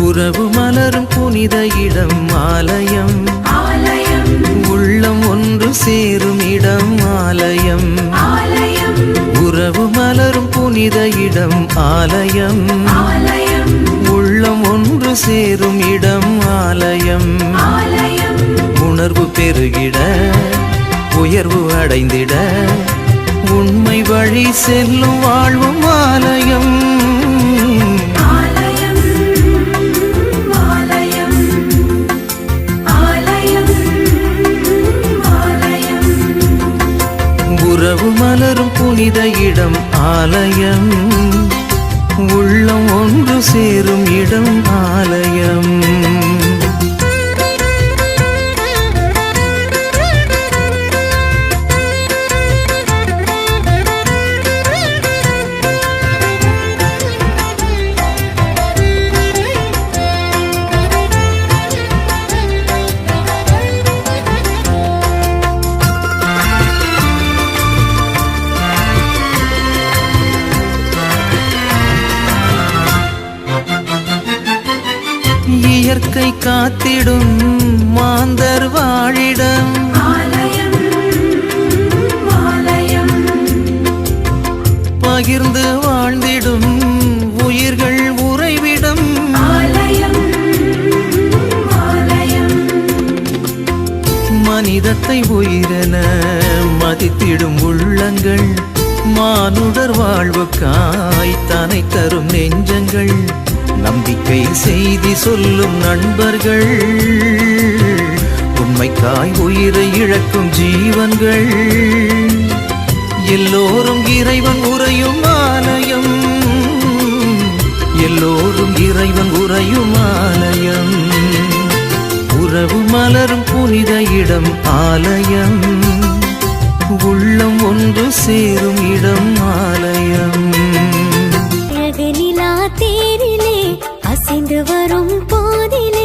உறவு மலரும் புனித இடம் ஆலயம், உள்ளம் ஒன்று சேரும் இடம் ஆலயம். உறவு மலரும் புனித இடம் ஆலயம், உள்ளம் ஒன்று சேரும் இடம் ஆலயம். உணர்வு பெருகிட உயர்வு அடைந்திட உண்மை வழி செல்லும் வாழ்வும் ஆலயம். உறவு மலரும் புனித இடம் ஆலயம், உள்ளம் ஒன்று சேரும் இடம் ஆலயம். இயற்கை காத்திடும் மாந்தர் வாழிடம், பகிர்ந்து வாழ்ந்திடும் உயிர்கள் உறைவிடம். மனிதத்தை உயிரென மதித்திடும் உள்ளங்கள், மானுடர் வாழ்வுக்காய் தனை தரும் நெஞ்சங்கள், நம்பிக்கை செய்தி சொல்லும் நண்பர்கள், உண்மைக்காய் உயிரை இழக்கும் ஜீவன்கள். எல்லோரும் இறைவன் உறையும் ஆலயம், எல்லோரும் இறைவன் உறையும் ஆலயம். உறவு மலரும் புனித இடம் ஆலயம், உள்ளம் ஒன்று சேரும் இடம் ஆலயம். தேரிலே அசைந்து வரும் போதிலே